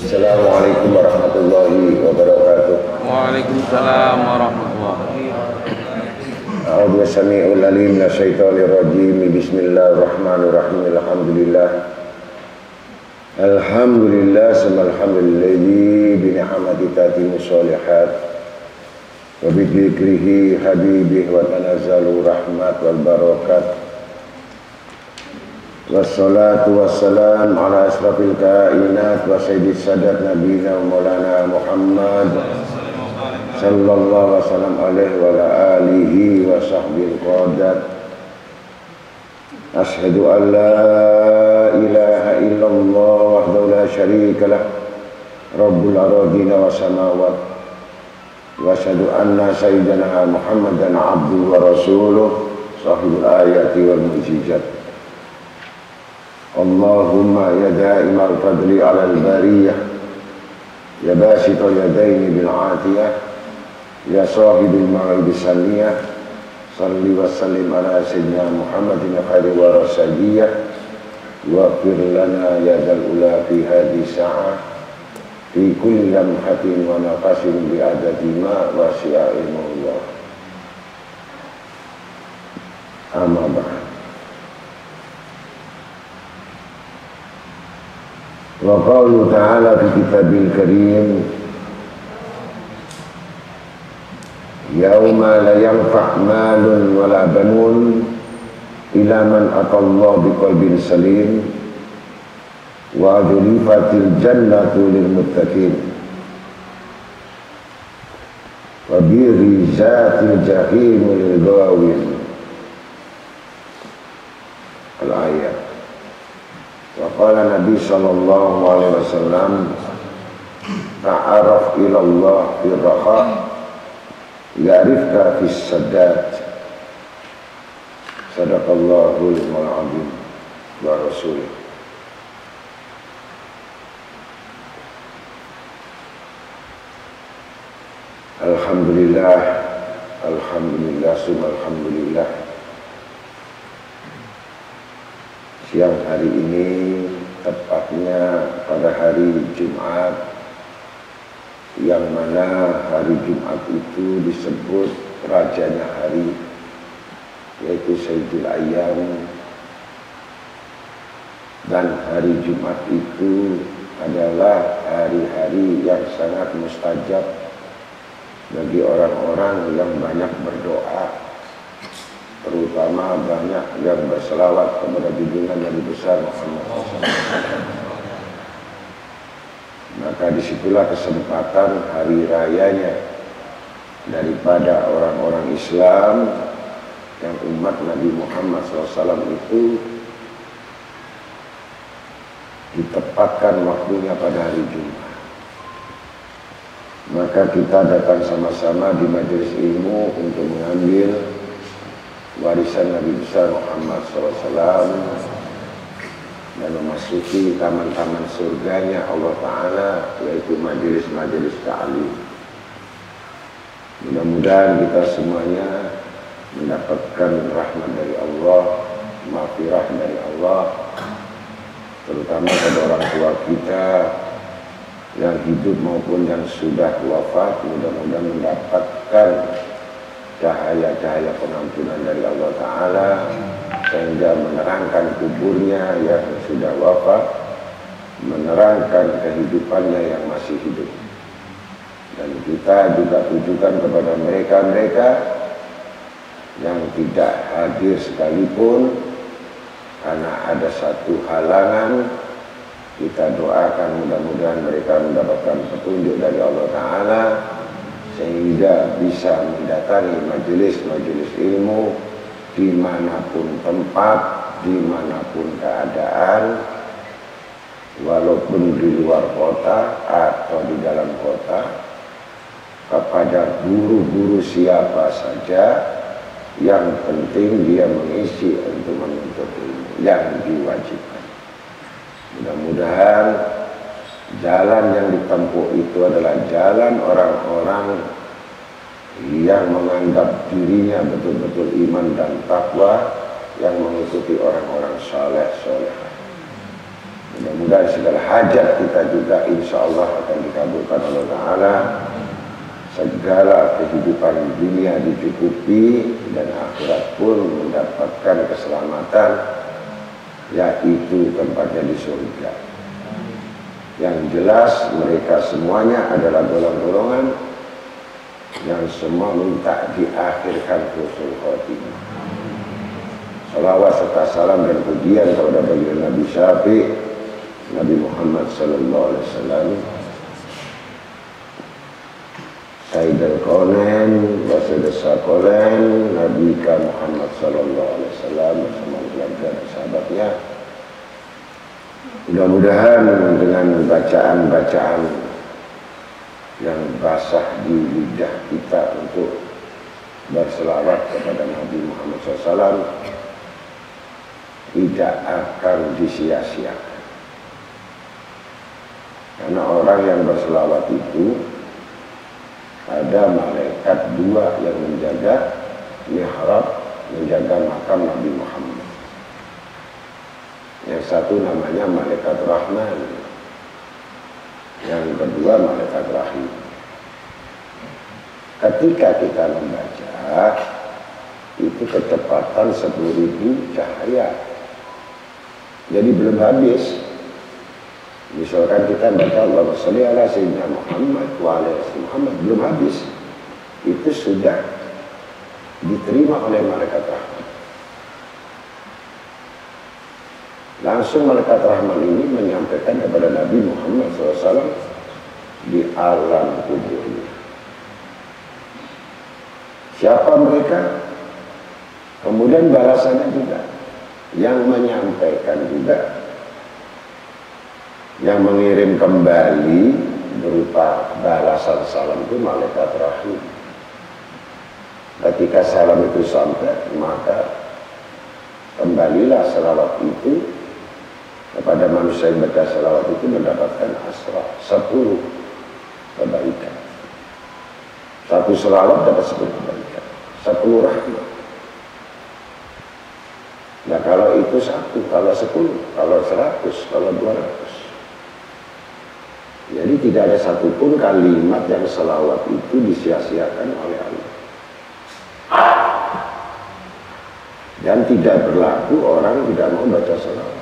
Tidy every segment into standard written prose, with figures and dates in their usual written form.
Assalamualaikum warahmatullahi wabarakatuh. Waalaikumsalam warahmatullahi wabarakatuh. A'udzu samii'ul 'aliim minasyaitonir rajiim. Bismillahirrahmanirrahim. Alhamdulillah samal hamdulilladzi bi ni'mati tatimmu sholihat wa bi dzikrihi habibih wa tanazzalu rahmat wal barakat. Wassalatu wassalam ala asrafil kainat wa sayyidis sadat nabiyina maulana Muhammad sallallahu wasallam alaihi wa ala alihi wa sahbihi qadat. Ashhadu an la ilaha illallah wahdahu la syarika lah rabbul aradina wa samawat wa ashhadu anna sayyidana Muhammadan abduhu wa rasuluh sahibul ayati wal mujizat. Allahumma ya da'imal fadli ala al-bariyah ya basital yadaini bil atiyah ya sahibil ma'id saniyah salli wa sallim ala sayyidina Muhammadin khairi wa rasadiyah wa fir lana ya dal ula fi hadhi sa'ah fi kulli lamhatin wa nafasin bi adadi ma wa si'a'imullah. Amma ba'd. Wa qawlu ta'ala fi kitabil karim yauma la yanfa' malun wala banun ila man atallahu biqalbin salim wa julifatil jannatu lil muttaqin wa birizatil jahim lil ghawin. Al-ayat. Wa qala Nabi sallallahu alaihi wasallam ta'araf ila Allah fi raha ya'rifka fi sadat. Sadaqallahul azim wa rasulih. Alhamdulillah, alhamdulillah, summa alhamdulillah. Siang hari ini, tepatnya pada hari Jumat, yang mana hari Jumat itu disebut rajanya hari, yaitu Sayyidul Ayyam. Dan hari Jumat itu adalah hari-hari yang sangat mustajab bagi orang-orang yang banyak berdoa, terutama banyak yang berselawat kepada junjungan Nabi besar Muhammad SAW. Maka disitulah kesempatan hari rayanya daripada orang-orang Islam yang umat Nabi Muhammad SAW itu ditempatkan waktunya pada hari Jumat. Maka kita datang sama-sama di majelis ilmu untuk mengambil warisan Nabi besar Muhammad SAW dan memasuki taman-taman surganya Allah Ta'ala, yaitu majelis-majelis ta'lim. Mudah-mudahan kita semuanya mendapatkan rahmat dari Allah, maghfirah dari Allah, terutama pada orang tua kita yang hidup maupun yang sudah wafat. Mudah-mudahan mendapatkan cahaya-cahaya pengampunan dari Allah Ta'ala, sehingga menerangkan kuburnya yang sudah wafat, menerangkan kehidupannya yang masih hidup. Dan kita juga tujukan kepada mereka-mereka yang tidak hadir sekalipun, karena ada satu halangan. Kita doakan mudah-mudahan mereka mendapatkan petunjuk dari Allah Ta'ala sehingga bisa mendatangi majelis-majelis ilmu dimanapun tempat, dimanapun keadaan, walaupun di luar kota atau di dalam kota, kepada guru-guru siapa saja, yang penting dia mengisi untuk menuntut ilmu yang diwajibkan. Mudah-mudahan jalan yang ditempuh itu adalah jalan orang-orang yang menganggap dirinya betul-betul iman dan takwa, yang mengikuti orang-orang saleh-salehah. Mudah-mudahan segala hajat kita juga insya Allah akan dikabulkan oleh Allah Ta'ala. Segala kehidupan dunia dicukupi dan akhirat pun mendapatkan keselamatan, yaitu tempatnya di surga. Yang jelas mereka semuanya adalah golongan-golongan yang semua minta diakhirkan husnul khotimah. Salawat serta salam dan pujian kepada baginda Nabi Syafi' Nabi Muhammad sallallahu alaihi wasallam, Sayyidul Kaunain wa Sayyidus Saqalain, Nabi Muhammad sallallahu alaihi wasallam bersama keluarga dan sahabatnya. Mudah-mudahan dengan bacaan-bacaan yang basah di lidah kita untuk berselawat kepada Nabi Muhammad SAW tidak akan disia-siakan. Karena orang yang berselawat itu ada malaikat dua yang menjaga mihrab, menjaga makam Nabi Muhammad. Yang satu namanya malaikat Rahman, yang kedua malaikat Rahim. Ketika kita membaca itu kecepatan 10.000 cahaya, jadi belum habis. Misalkan kita baca Allahumma sholli ala sayyidina Muhammad wa ala ali Muhammad, belum habis, itu sudah diterima oleh malaikat Rahman. Langsung malaikat Rahman ini menyampaikan kepada Nabi Muhammad SAW di alam kuburnya. Siapa mereka? Kemudian balasannya juga, yang menyampaikan juga, yang mengirim kembali berupa balasan salam itu malaikat Rahim. Ketika salam itu sampai, maka kembalilah salawat itu kepada manusia yang baca salawat itu mendapatkan asra 10 kebaikan. Satu salawat dapat 10 kebaikan, 10 rahmat. Nah kalau itu 1, kalau 10, kalau 100, kalau 200. Jadi tidak ada satupun kalimat yang salawat itu disia-siakan oleh Allah. Dan tidak berlaku orang tidak mau baca salawat.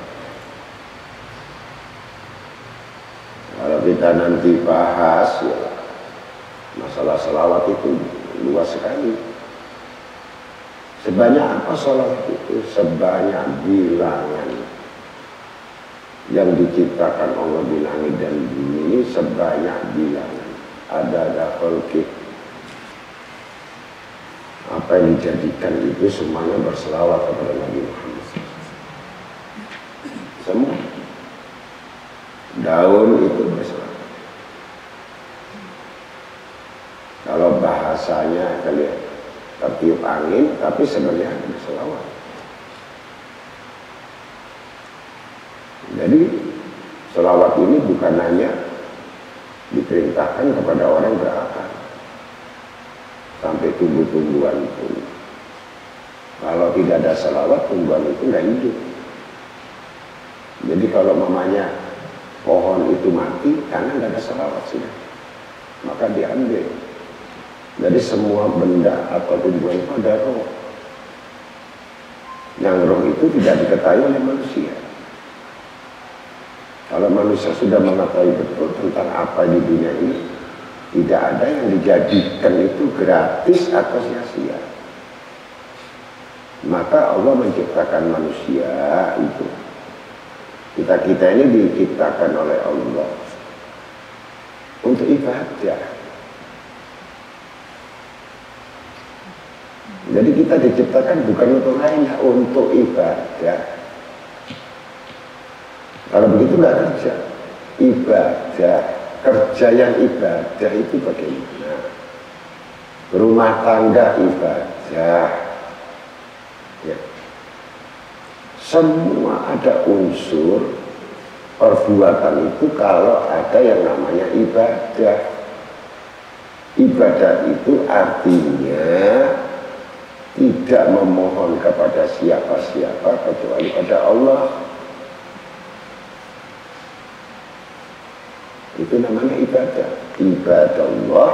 Kalau kita nanti bahas ya, masalah salawat itu luas sekali. Sebanyak apa salawat itu? Sebanyak bilangan yang diciptakan Allah di langit dan bumi ini, sebanyak bilangan. Ada khalqih. Apa yang dijadikan itu semuanya berselawat kepada Nabi Muhammad. Semua. Daun itu berselawat. Kalau bahasanya kalian tertiup angin, tapi sebenarnya berselawat. Jadi selawat ini bukan hanya diperintahkan kepada orang berakal, sampai tumbuh-tumbuhan pun. Kalau tidak ada selawat, tumbuhan itu nggak hidup. Jadi kalau mamanya pohon itu mati karena nggak ada selawat sudah, maka diambil. Jadi semua benda atau tumbuhan itu ada roh. Yang roh itu tidak diketahui oleh manusia. Kalau manusia sudah mengetahui betul tentang apa di dunia ini, tidak ada yang dijadikan itu gratis atau sia-sia. Maka Allah menciptakan manusia itu. Kita ini diciptakan oleh Allah untuk ibadah. Jadi kita diciptakan bukan untuk lain, untuk ibadah. Kalau begitu nggak kerja, ibadah, kerja yang ibadah itu bagaimana? Rumah tangga ibadah, ya. Semua ada unsur perbuatan itu kalau ada yang namanya ibadah. Ibadah itu artinya tidak memohon kepada siapa-siapa kecuali pada Allah. Itu namanya ibadah. Ibadah Allah,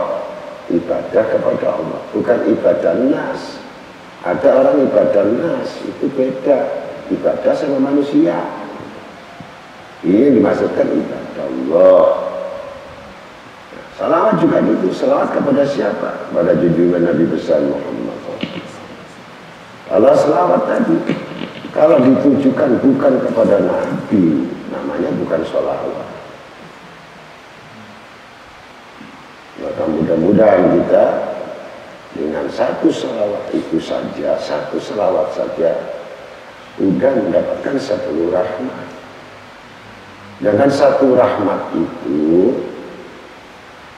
ibadah kepada Allah, bukan ibadah nas. Ada orang ibadah nas, itu beda. Ibadah sama manusia. Ini dimaksudkan ibadah Allah. Salawat juga itu, salawat kepada siapa? Pada junjungan Nabi besar Muhammad. Kalau salawat tadi, kalau ditujukan bukan kepada Nabi, namanya bukan salawat. Maka mudah-mudahan kita dengan satu salawat itu saja, satu salawat saja, sudah mendapatkan 10 rahmat. Dengan satu rahmat itu,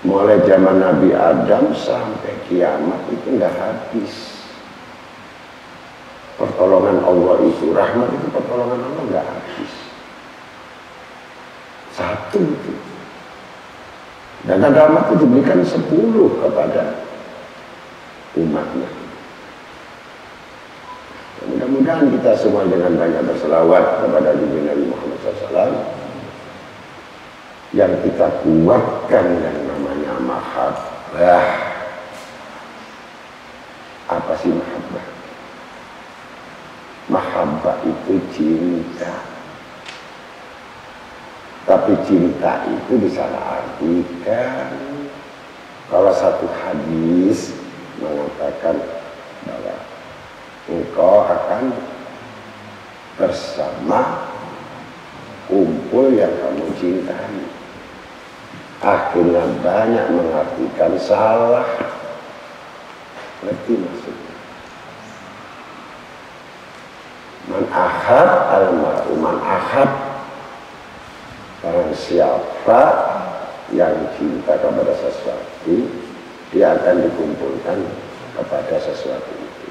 mulai zaman Nabi Adam sampai kiamat itu nggak habis. Pertolongan Allah itu, rahmat itu pertolongan Allah nggak habis. Satu itu. Dan rahmat itu diberikan 10 kepada umatnya. Mudah-mudahan kita semua dengan banyak berselawat kepada Nabi Muhammad SAW, yang kita kuatkan yang namanya mahabbah. Apa sih mahabbah? Mahabbah itu cinta. Tapi cinta itu disalahartikan. Kalau satu hadis mengatakan bahwa engkau akan bersama kumpul yang kamu cintai. Akhirnya banyak mengartikan salah. Ngerti maksudnya? Man ahad al-mar'u man ahad. Barang siapa yang cinta kepada sesuatu, dia akan dikumpulkan kepada sesuatu itu.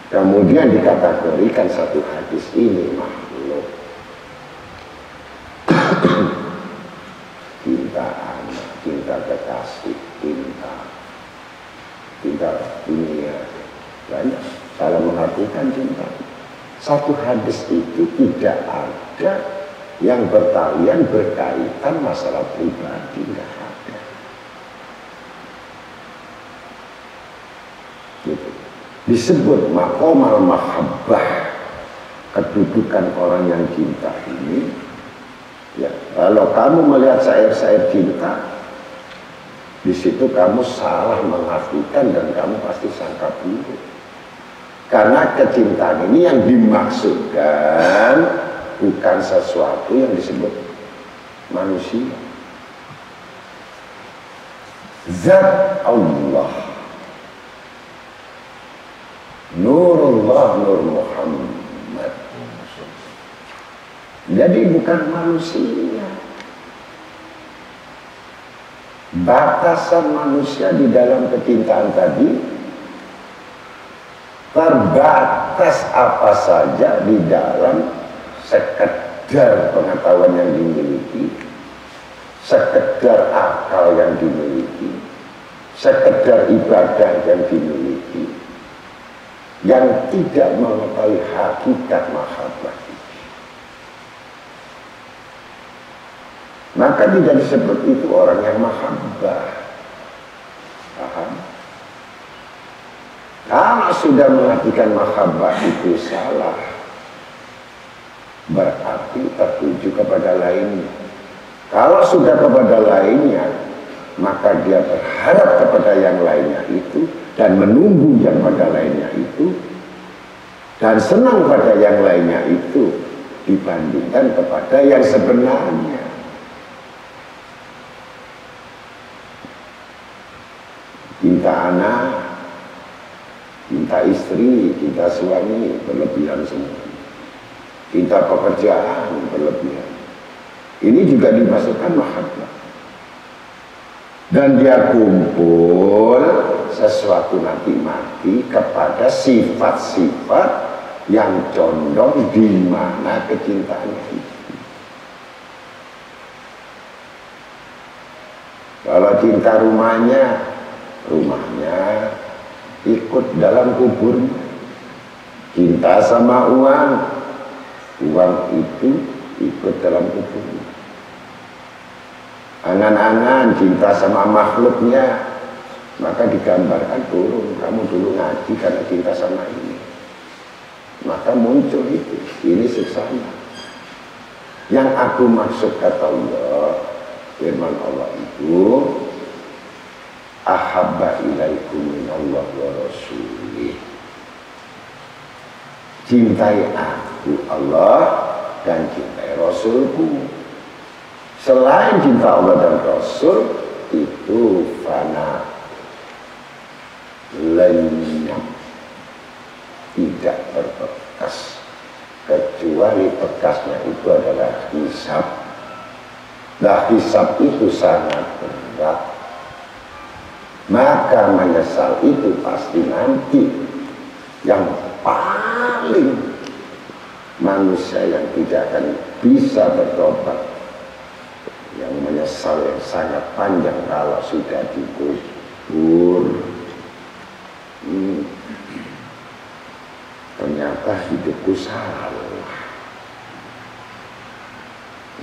Kemudian dikategorikan satu hadis ini makhluk. Cinta anak, cinta kekasih, cinta dunia, banyak salah mengartikan cinta. Satu hadis itu tidak ada yang bertalian berkaitan masalah pribadi, nggak ada. Gitu. Disebut maqamal mahabbah, kedudukan orang yang cinta ini. Ya, kalau kamu melihat syair-syair cinta, di situ kamu salah mengartikan dan kamu pasti sangka buruk. Karena kecintaan ini yang dimaksudkan bukan sesuatu yang disebut manusia. Zat Allah, Nurullah, Nur Muhammad. Jadi bukan manusia. Batasan manusia di dalam kecintaan tadi terbatas apa saja di dalam sekedar pengetahuan yang dimiliki, sekedar akal yang dimiliki, sekedar ibadah yang dimiliki, yang tidak mengetahui hakikat mahabbah. Maka tidak disebut itu orang yang mahabbah. Paham? Kalau sudah mengartikan mahabbah itu salah, berarti tertuju kepada lainnya. Kalau sudah kepada lainnya, maka dia berharap kepada yang lainnya itu dan menunggu yang pada lainnya itu dan senang pada yang lainnya itu dibandingkan kepada yang sebenarnya. Cinta anak, cinta istri, cinta suami berlebihan semua. Cinta pekerjaan berlebihan. Ini juga dimasukkan mahabbah. Dan dia kumpul sesuatu nanti mati kepada sifat-sifat yang condong di mana kecintaannya itu. Kalau cinta rumahnya ikut dalam kuburnya. Cinta sama uang itu ikut dalam kuburnya. Angan-angan cinta sama makhluknya, maka digambarkan turun. Kamu dulu ngaji karena cinta sama ini, maka muncul itu. Ini siksanya. Yang aku maksud kata Allah, firman Allah itu, ahabba ilaikum minallah wa rasulih. Cintai aku Allah dan cintai Rasulku. Selain cinta Allah dan Rasul itu fana, lenyap, tidak berbekas, kecuali bekasnya itu adalah hisab. Nah, hisab itu sangat berat, maka menyesal itu pasti nanti. Yang paling manusia yang tidak akan bisa bertobat, yang menyesal yang sangat panjang kalau sudah dikubur. Ternyata hidupku salah.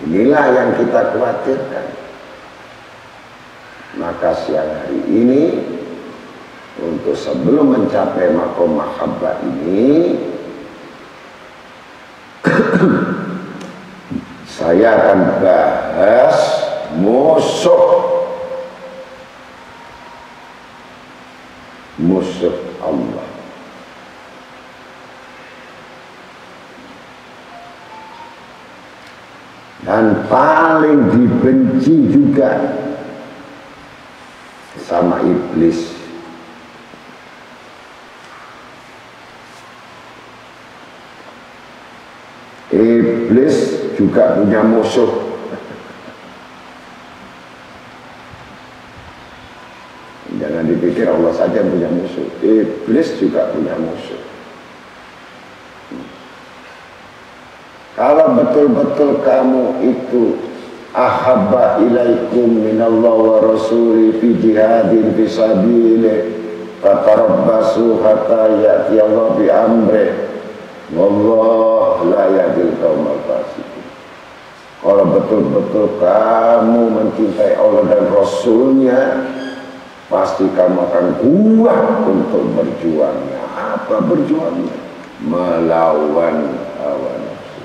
Inilah yang kita khawatirkan. Maka siang hari ini, untuk sebelum mencapai makom mahabbah ini, saya akan bahas musuh Allah. Dan paling dibenci juga sama iblis. Iblis juga punya musuh. Jangan dipikir Allah saja punya musuh. Iblis juga punya musuh. Kalau betul-betul kamu itu ahabba ilaikum minallah wa rasuli fi jihadin fi sabilihi fatarabbasu hatta ya'ti Allah bi amri wallahu la yahdil qaumal fasiqin. Kalau betul-betul kamu mencintai Allah dan Rasulnya, pasti kamu akan kuat untuk berjuangnya. Apa berjuangnya? Melawan hawa nafsu.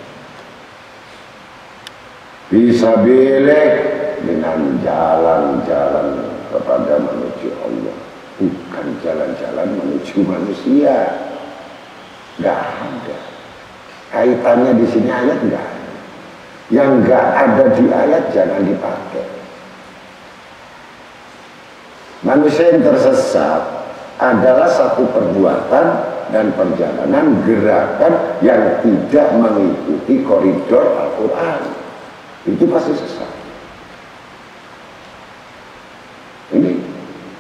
Fisabilillah, dengan jalan-jalan kepada menuju Allah, bukan jalan-jalan menuju manusia. Nggak ada kaitannya di sini ayat, nggak ada. Yang nggak ada di ayat jangan dipakai. Manusia yang tersesat adalah satu perbuatan dan perjalanan gerakan yang tidak mengikuti koridor Al-Quran. Itu pasti sesat. Ini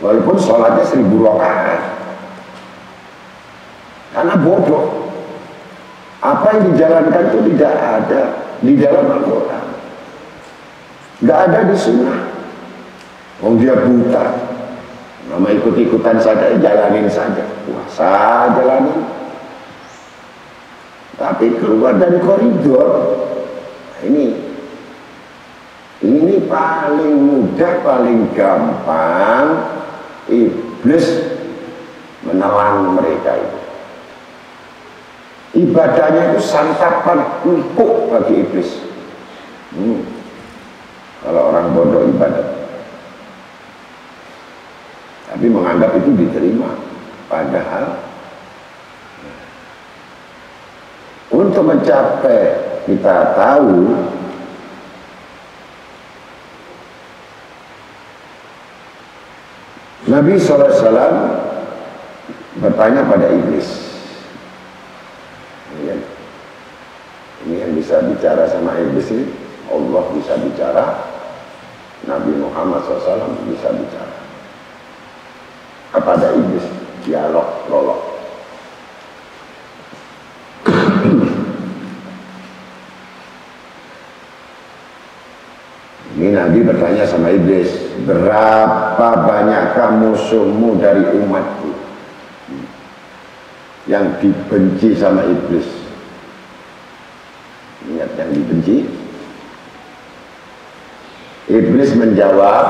walaupun sholatnya 1000 rakaat, karena bodoh. Apa yang dijalankan itu tidak ada di dalam Al-Quran, nggak ada di sunnah. Dia buta, nama ikut-ikutan saja, jalanin saja, puasa jalanin, tapi keluar dari koridor. Ini paling mudah, paling gampang iblis menelan mereka itu. ibadahnya itu santapan empuk bagi iblis. Kalau orang bodoh ibadat, tapi menganggap itu diterima, padahal untuk mencapai, kita tahu Nabi SAW bertanya pada iblis. Ini yang bisa bicara sama iblis ini, Allah bisa bicara, Nabi Muhammad SAW bisa bicara kepada iblis, dialog prolog. Ini Nabi bertanya sama iblis, berapa banyakkah musuhmu dari umatku? Yang dibenci sama iblis. Ingat yang dibenci. Iblis menjawab,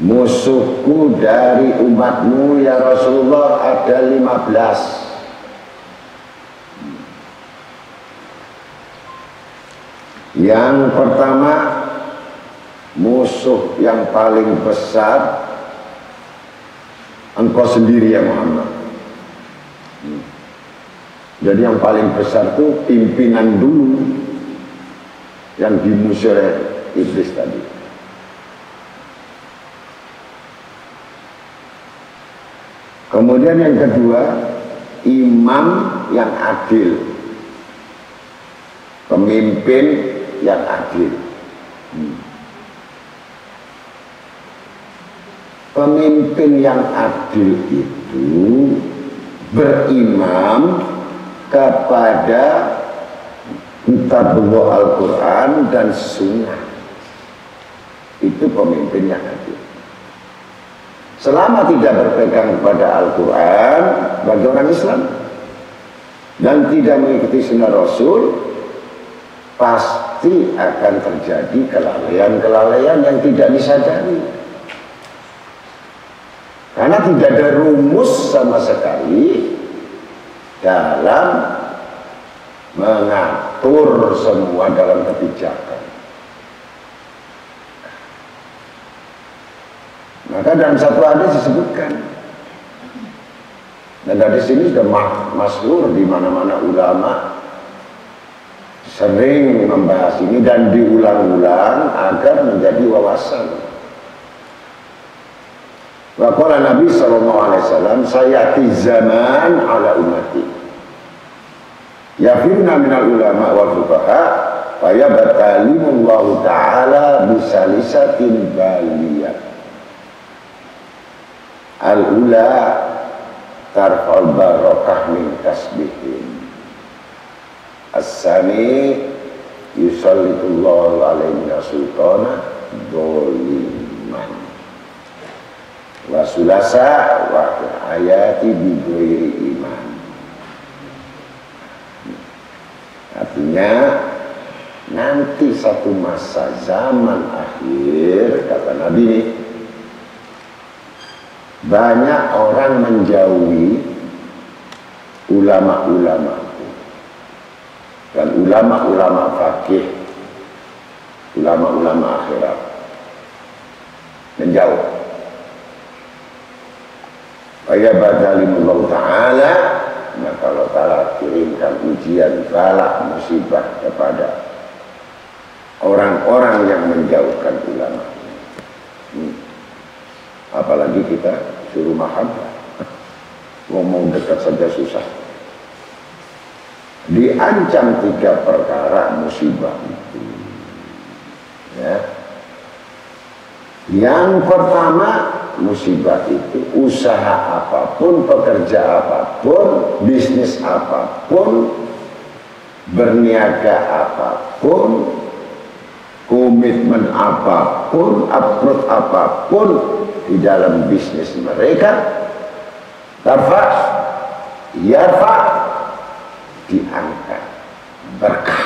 musuhku dari umatmu ya Rasulullah ada 15. Yang pertama, musuh yang paling besar engkau sendiri ya Muhammad. Jadi yang paling besar itu pimpinan dulu yang dimusuhi oleh iblis tadi. Kemudian yang kedua, imam yang adil, pemimpin yang adil. Pemimpin yang adil itu berimam kepada kitabullah Al-Quran dan Sunnah. Itu pemimpin yang adil. Selama tidak berpegang kepada Al-Quran bagi orang Islam dan tidak mengikuti Sunnah Rasul, pasti akan terjadi kelalaian-kelalaian yang tidak disadari. Karena tidak ada rumus sama sekali dalam mengatur semua dalam kebijakan. Maka dalam satu hadis disebutkan, dan dari sini sudah masyhur di mana-mana ulama sering membahas ini dan diulang-ulang agar menjadi wawasan. Wa qala Nabi sallallahu alaihi wasallam, sayati zaman ala ummati yafirna minal ulama wal fuqaha fayabtalimullahu ta'ala bisalisatin baliyah al-ula tarfal barakah min kasbihim as-sani yusallitullahu alaihi sultana doliman wasulasa wa ayati bighairi iman. Artinya nanti satu masa zaman akhir, kata Nabi ini, banyak orang menjauhi ulama-ulama dan ulama-ulama fakih, ulama-ulama akhirat, menjauh. Faya badalimullahu ta'ala, maka Allah Ta'ala kirimkan ujian, balak, musibah kepada orang-orang yang menjauhkan ulama. Apalagi kita suruh mahabbah, ngomong dekat saja susah. Diancam 3 perkara musibah itu. Ya. Yang pertama, musibah itu usaha apapun, pekerja apapun, bisnis apapun, berniaga apapun, komitmen apapun, upload apapun di dalam bisnis mereka, yarfa, diangkat berkah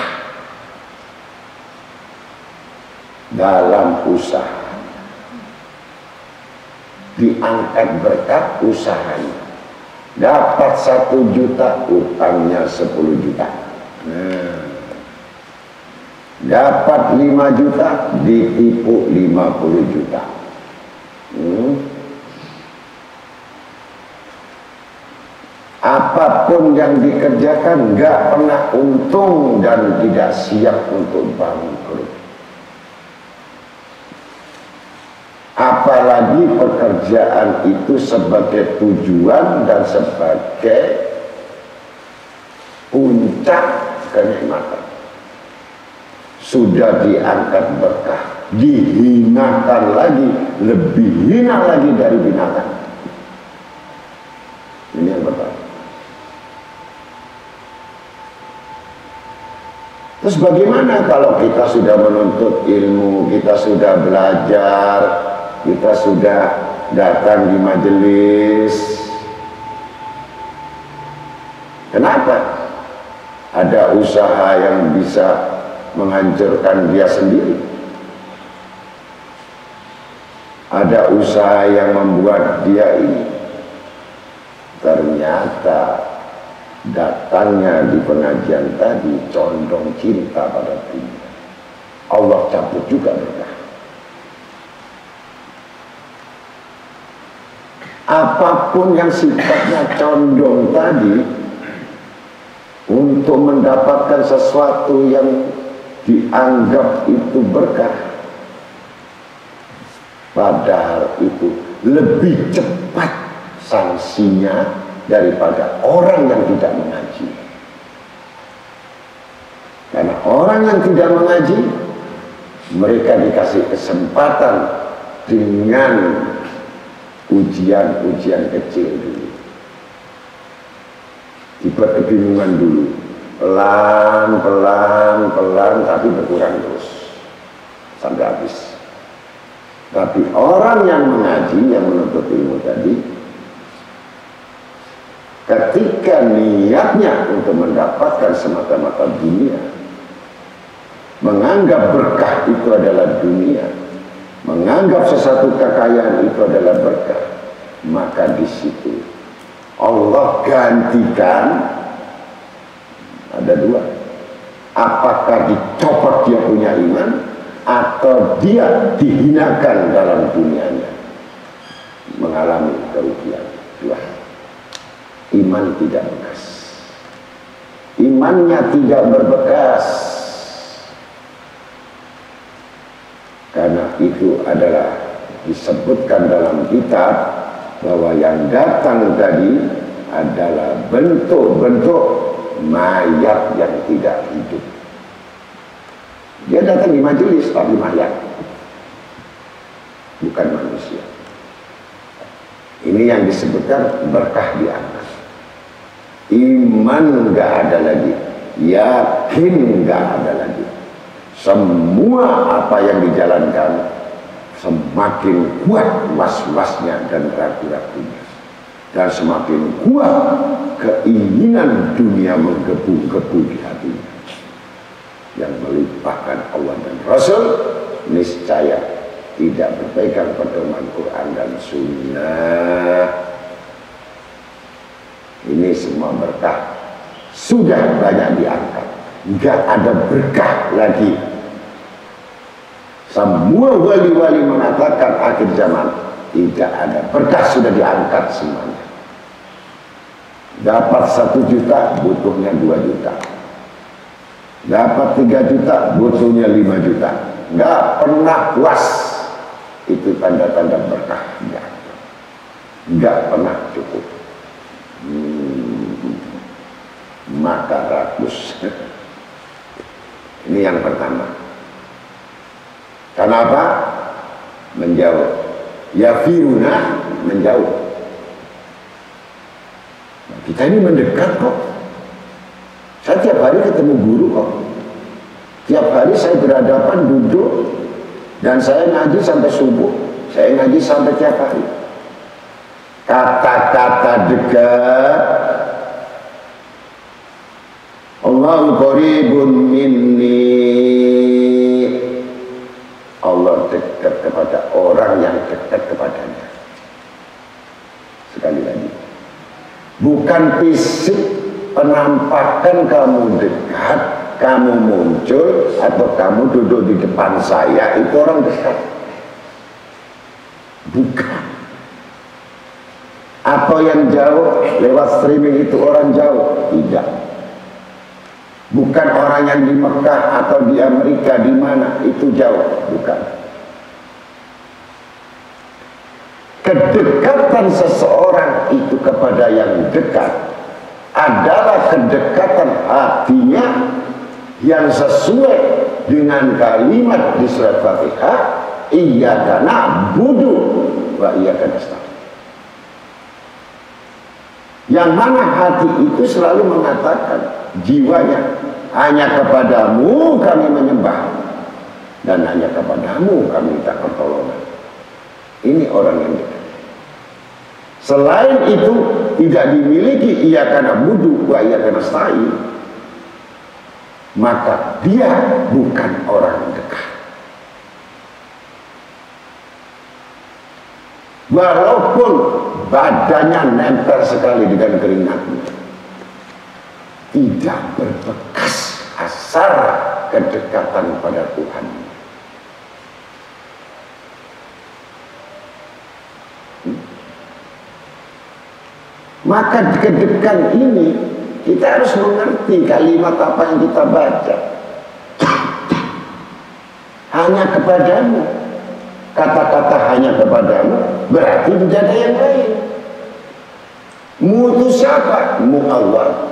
dalam usaha. diangkat berkat usahanya. Dapat 1 juta, utangnya 10 juta. Nah, dapat 5 juta, ditipu 50 juta. Apapun yang dikerjakan nggak pernah untung dan tidak siap untuk bangkrut. Apalagi pekerjaan itu sebagai tujuan dan sebagai puncak kenikmatan. Sudah diangkat berkah, dihinakan lagi, lebih hina lagi dari binatang. Ini yang pertama. Terus bagaimana kalau kita sudah menuntut ilmu, kita sudah belajar, kita sudah datang di majelis? Kenapa? Ada usaha yang bisa menghancurkan dia sendiri. Ada usaha yang membuat dia ini. Ternyata datangnya di pengajian tadi condong cinta pada dunia. Allah cabut juga berkah. Apapun yang sifatnya condong tadi untuk mendapatkan sesuatu yang dianggap itu berkah, padahal itu lebih cepat sanksinya daripada orang yang tidak mengaji. Karena orang yang tidak mengaji, mereka dikasih kesempatan dengan ujian-ujian kecil dulu, diberi kebingungan dulu, pelan, tapi berkurang terus sampai habis. Tapi orang yang mengaji, yang menuntut ilmu tadi, ketika niatnya untuk mendapatkan semata-mata dunia, menganggap berkah itu adalah dunia, menganggap sesuatu kekayaan itu adalah berkah, maka di situ Allah gantikan. Ada dua, apakah dicopot dia punya iman atau dia dihinakan dalam dunianya, mengalami kerugian. Dua, iman tidak bekas, imannya tidak berbekas, karena itu adalah disebutkan dalam kitab bahwa yang datang tadi adalah bentuk-bentuk mayat yang tidak hidup. Dia datang di majelis tapi mayat, bukan manusia. Ini yang disebutkan berkah diangkat. Iman nggak ada lagi, yakin nggak ada lagi. Semua apa yang dijalankan semakin kuat was-wasnya dan ragu-ragunya, dan semakin kuat keinginan dunia menggebu-gebu di hatinya. Yang melupakan Allah dan Rasul, niscaya tidak berpegang pedoman Quran dan Sunnah. Ini semua berkah sudah banyak diangkat, nggak ada berkah lagi. Semua wali-wali mengatakan akhir zaman tidak ada berkah, sudah diangkat semuanya. Dapat 1 juta, butuhnya 2 juta. Dapat 3 juta, butuhnya 5 juta. Nggak pernah puas. Itu tanda-tanda berkah. Nggak pernah cukup. Maka rakus. Ini yang pertama. Kenapa? Menjauh. Ya firuna, menjauh. Kita ini mendekat kok. Saya tiap hari ketemu guru kok. Tiap hari saya berhadapan duduk, dan saya ngaji sampai subuh. Saya ngaji sampai tiap hari. Kata-kata dekat, Allahu qaribun minni. Allah dekat kepada orang yang dekat kepadanya. Sekali lagi, bukan fisik penampakan kamu dekat, kamu muncul atau kamu duduk di depan saya itu orang dekat. Bukan. Apa yang jauh lewat streaming itu orang jauh? Tidak. Bukan orang yang di Mekah atau di Amerika, di mana itu jauh, bukan. Kedekatan seseorang itu kepada yang dekat adalah kedekatan hatinya yang sesuai dengan kalimat di surat Fatihah, iyyaka na'budu wa iyyaka nasta'in. Yang mana hati itu selalu mengatakan jiwanya, hanya kepadamu kami menyembah dan hanya kepadamu kami minta pertolongan. Ini orang yang dekat. Selain itu tidak dimiliki iyyaka na'budu wa iyyaka nasta'in, maka dia bukan orang dekat. Walaupun badannya nempel sekali dengan keringatnya, tidak berbekas asar kedekatan pada Tuhan. Maka kedekatan ini kita harus mengerti kalimat apa yang kita baca. Hanya kepadamu. Kata-kata hanya kepadamu berarti tidak ada yang lain. Mu itu siapa? Mu Allah.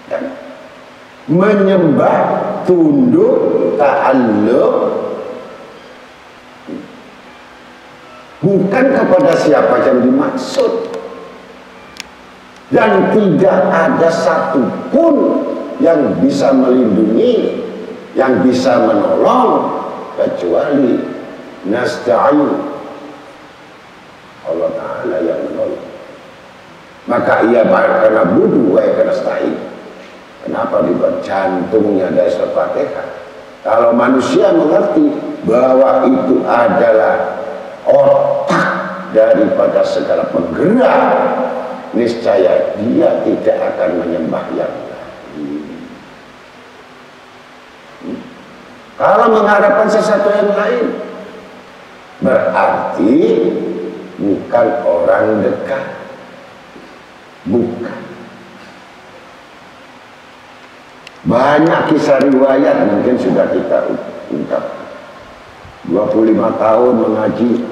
Dan menyembah, tunduk, ta'alluq bukan kepada siapa yang dimaksud. Dan tidak ada satupun yang bisa melindungi, yang bisa menolong kecuali nasta'in, Allah Ta'ala yang menolong. Maka ia karena budu wa karena nasta'in. Kenapa dibuat jantungnya dari surat Fatihah? Kalau manusia mengerti bahwa itu adalah otak daripada segala penggerak, niscaya dia tidak akan menyembah yang lain. Kalau mengharapkan sesuatu yang lain, berarti bukan orang dekat. Bukan. Banyak kisah riwayat mungkin sudah kita ungkap. 25 tahun mengaji,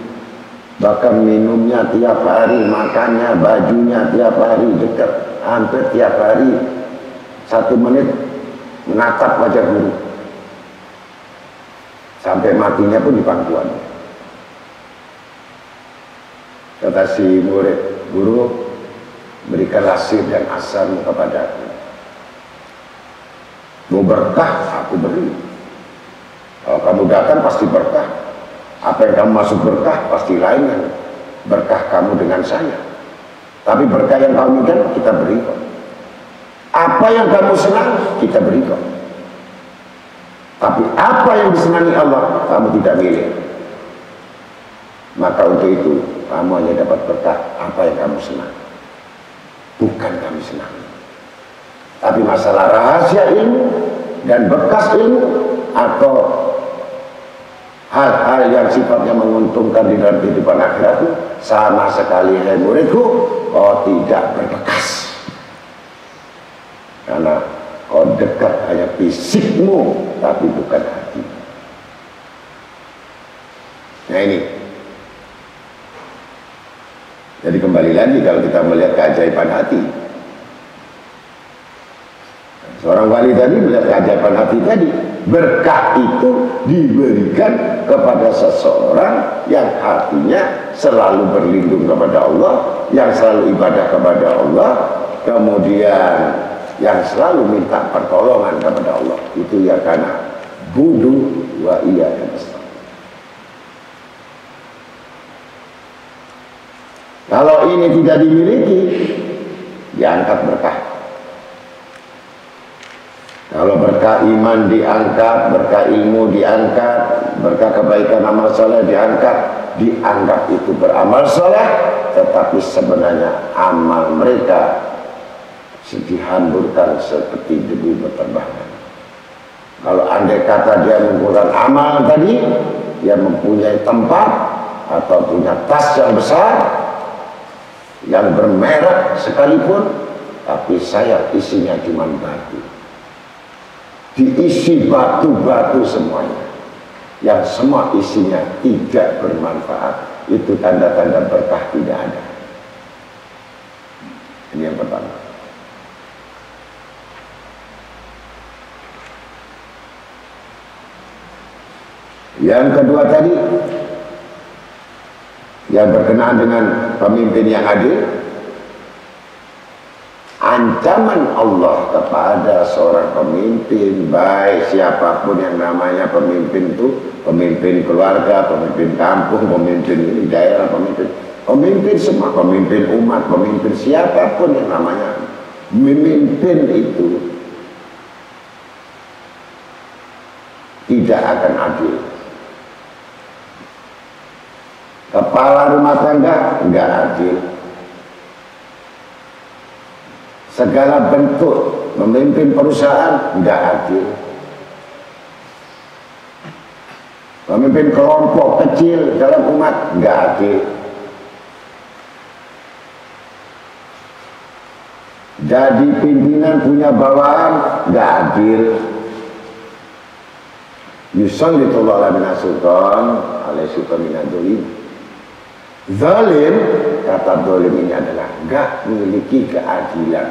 bahkan minumnya tiap hari, makannya, bajunya tiap hari, dekat, hampir tiap hari 1 menit menatap wajah guru. Sampai matinya pun di pangkuan. Kata si murid, guru berikan lasir dan asam kepadaku. Mau berkah, aku beri. Kalau kamu datang pasti berkah. Apa yang kamu masuk berkah pasti lain kan berkah kamu dengan saya. Tapi berkah yang kamu dan kita beri kok. Apa yang kamu senang kita beri kok. Tapi apa yang disenangi Allah kamu tidak milih. Maka untuk itu kamu hanya dapat berkah apa yang kamu senang, bukan kami senang. Tapi masalah rahasia ilmu dan bekas ilmu atau hal-hal yang sifatnya menguntungkan di dalam kehidupan akhirat sama sekali hai muridku, oh tidak berbekas. Karena kau dekat hanya fisikmu tapi bukan hati. Nah ini. Jadi kembali lagi kalau kita melihat keajaiban hati. Seorang wali tadi melihat keajaiban hati tadi. Berkah itu diberikan kepada seseorang yang hatinya selalu berlindung kepada Allah, yang selalu ibadah kepada Allah, kemudian yang selalu minta pertolongan kepada Allah. Itu ya karena budu wa iyyaka nasta'in. Kalau ini tidak dimiliki, diangkat berkah. Kalau berkah iman diangkat, berkah ilmu diangkat, berkah kebaikan amal soleh diangkat, dianggap itu beramal soleh, tetapi sebenarnya amal mereka dihamburkan seperti debu berterbangan. Kalau andai kata dia mengumpulkan amal tadi, dia mempunyai tempat atau punya tas yang besar yang bermerek sekalipun, tapi saya isinya cuma batu, diisi batu-batu semuanya, yang semua isinya tidak bermanfaat, itu tanda-tanda berkah tidak ada. Ini yang pertama. Yang kedua tadi, yang berkenaan dengan pemimpin yang adil, ancaman Allah kepada seorang pemimpin, baik siapapun yang namanya pemimpin itu, pemimpin keluarga, pemimpin kampung, pemimpin daerah, pemimpin semua, pemimpin umat, pemimpin siapapun yang namanya memimpin itu tidak akan adil. Kepala rumah tangga enggak adil. Segala bentuk memimpin perusahaan enggak adil. Memimpin kelompok kecil dalam umat enggak adil. Jadi pimpinan punya bawahan enggak adil. Yusallitullahu ala sultan alaihi sultan min ad-dolim. Zalim, kata dolim ini adalah enggak memiliki keadilan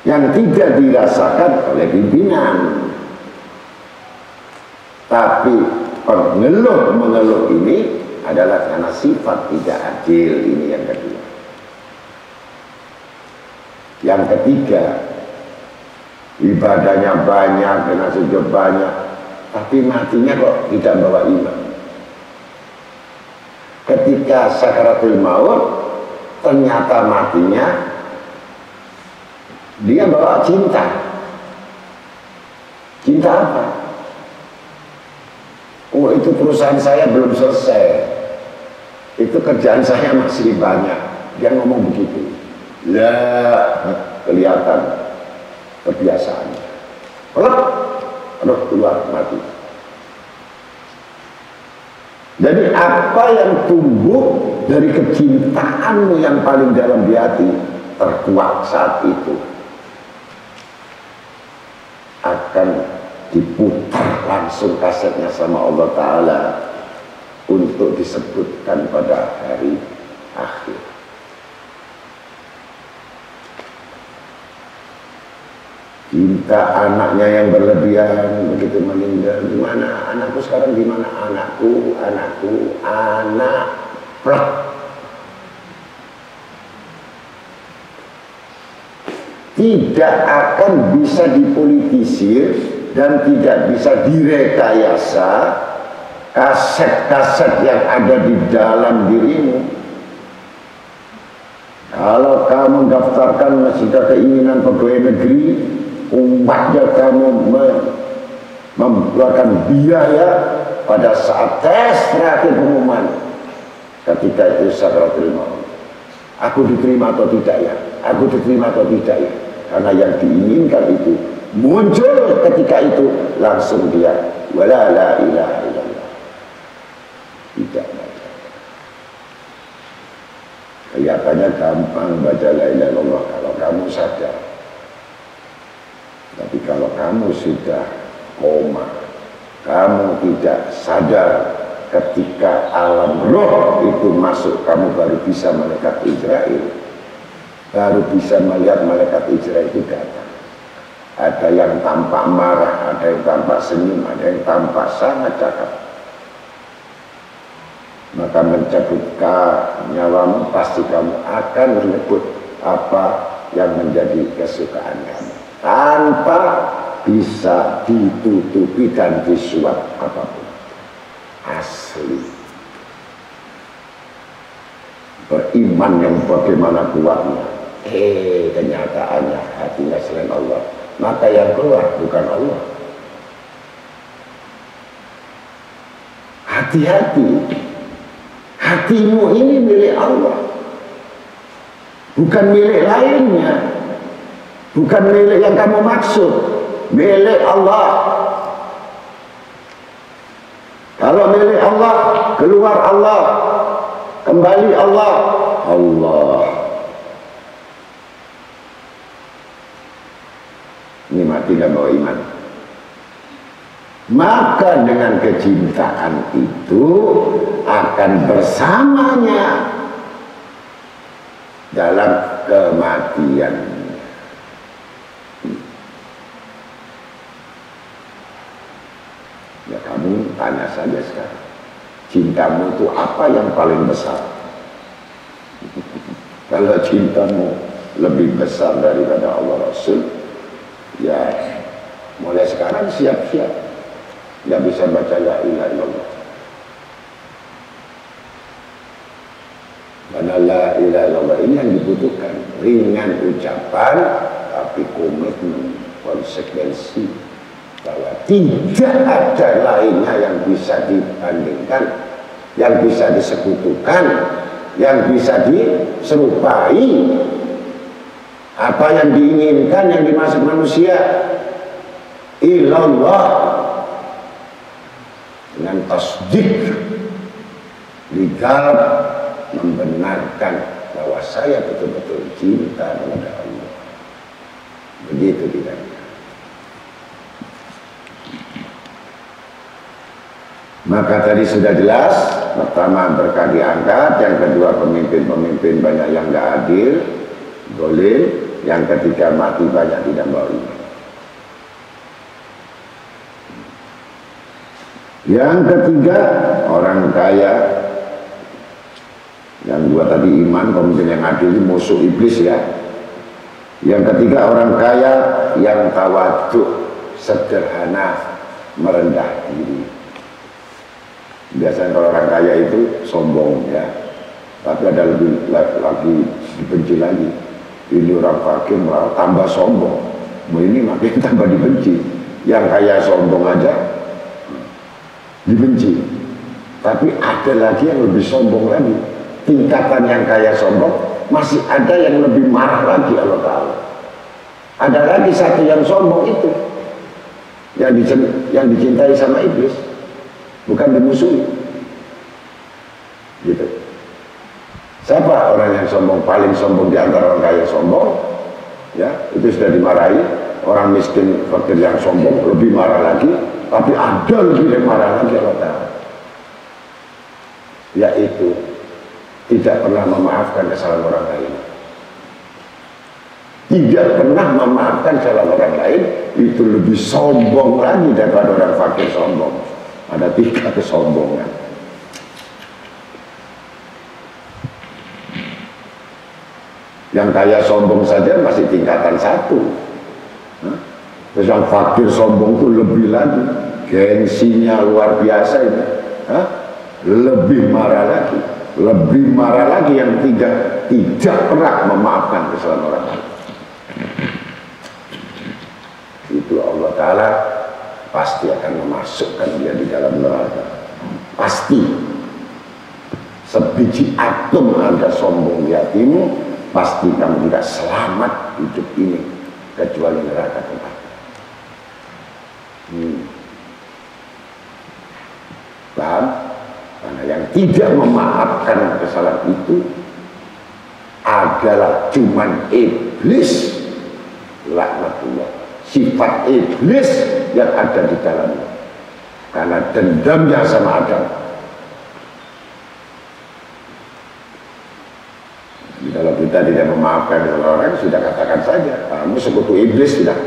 yang tidak dirasakan oleh pimpinan. Tapi mengeluh ini adalah karena sifat tidak adil. Ini yang kedua. Yang ketiga, ibadahnya banyak, dengan sujud banyak, tapi matinya kok tidak bawa iman. Ketika sakaratul maut, ternyata matinya dia bawa cinta. Cinta apa? Oh, itu perusahaan saya belum selesai, itu kerjaan saya masih banyak. Dia ngomong begitu. Lah, kelihatan kebiasaannya. Aduh, keluar mati. Jadi apa yang tumbuh dari kecintaanmu yang paling dalam di hati terkuak saat itu akan diputar langsung kasetnya sama Allah Ta'ala untuk disebutkan pada hari akhir. Cinta anaknya yang berlebihan begitu meninggal, gimana anakku sekarang, gimana anakku, anak plek. Tidak akan bisa dipolitisir dan tidak bisa direkayasa kaset-kaset yang ada di dalam dirimu. Kalau kamu daftarkan masih ada keinginan pegawai negeri, umatnya kamu mengeluarkan biaya pada saat tes terakhir pengumuman, ketika itu sakaratul maut, aku diterima atau tidak ya, aku diterima atau tidak ya, karena yang diinginkan itu muncul ketika itu, langsung dia wala la ilaha illallah, tidak baca. Kelihatannya gampang baca la ilaha illallah kalau kamu sadar. Tapi kalau kamu sudah koma, kamu tidak sadar, ketika alam roh itu masuk, kamu baru bisa malaikat Israel, baru bisa melihat malaikat Israel itu datang. Ada yang tampak marah, ada yang tampak senyum, ada yang tampak sangat cakap. Maka mencabut nyawamu, pasti kamu akan menyebut apa yang menjadi kesukaan kamu, tanpa bisa ditutupi dan disuap apapun. Asli. Beriman yang bagaimana kuatnya, kenyataannya hatinya selain Allah, maka yang keluar bukan Allah. Hati-hati. Hatimu ini milik Allah, bukan milik lainnya, bukan milik yang kamu maksud, milik Allah. Kalau milik Allah, keluar Allah, kembali Allah. Ini mati gak bawa iman. Maka dengan kecintaan itu akan bersamanya dalam kematian. Ya kamu tanya saja sekarang, cintamu itu apa yang paling besar? Kalau cintamu lebih besar daripada Allah Rasul, ya mulai sekarang siap-siap, nggak bisa baca la ilaha illallah. Karena la ilaha illallah ini yang dibutuhkan, ringan ucapan tapi komitmen, konsekuensi, bahwa tidak ada lainnya yang bisa dibandingkan, yang bisa disekutukan, yang bisa diserupai. Apa yang diinginkan, yang dimaksud manusia, ilallah, dengan tasdik ligal, membenarkan bahwa saya betul-betul cinta kepada Allah. Begitu tidak. Maka tadi sudah jelas, pertama berkah diangkat, yang kedua pemimpin-pemimpin banyak yang gak adil, zalim, yang ketiga mati banyak tidak bawa iman. Yang ketiga orang kaya, yang dua tadi iman, pemimpin yang adil, musuh iblis ya. Yang ketiga orang kaya yang tawadhu, sederhana, merendah diri. Biasanya kalau orang kaya itu sombong ya, tapi ada lebih lagi dibenci lagi. Ini orang fakir malah tambah sombong, ini makin tambah dibenci. Yang kaya sombong aja dibenci, tapi ada lagi yang lebih sombong lagi. Tingkatan yang kaya sombong, masih ada yang lebih marah lagi Allah Ta'ala. Ada lagi satu yang sombong itu, yang dicintai sama iblis, bukan dimusuhi. Gitu. Siapa orang yang sombong? Paling sombong di antara orang kaya sombong, ya itu sudah dimarahi. Orang miskin fakir yang sombong lebih marah lagi, tapi ada lebih yang marah lagi Allah Ta'ala, yaitu tidak pernah memaafkan kesalahan orang lain. Tidak pernah memaafkan kesalahan orang lain, itu lebih sombong lagi daripada orang fakir sombong. Ada 3 kesombongan. Yang kaya sombong saja masih tingkatan 1. Terus yang fakir sombong itu lebih lagi, gengsinya luar biasa ini. Lebih marah lagi. Lebih marah lagi yang tidak pernah memaafkan kesalahan orang lain. Itu Allah Ta'ala pasti akan memasukkan dia di dalam neraka. Pasti. Sebiji atom ada sombong di hatimu, pasti kamu tidak selamat hidup ini kecuali neraka tempat. Paham? Karena yang tidak memaafkan kesalahan itu adalah cuman iblis, laknatullah, sifat iblis yang ada di dalamnya, karena dendamnya sama Adam. Jadi kalau kita tidak memaafkan orang, sudah katakan saja kamu sekutu iblis sudah.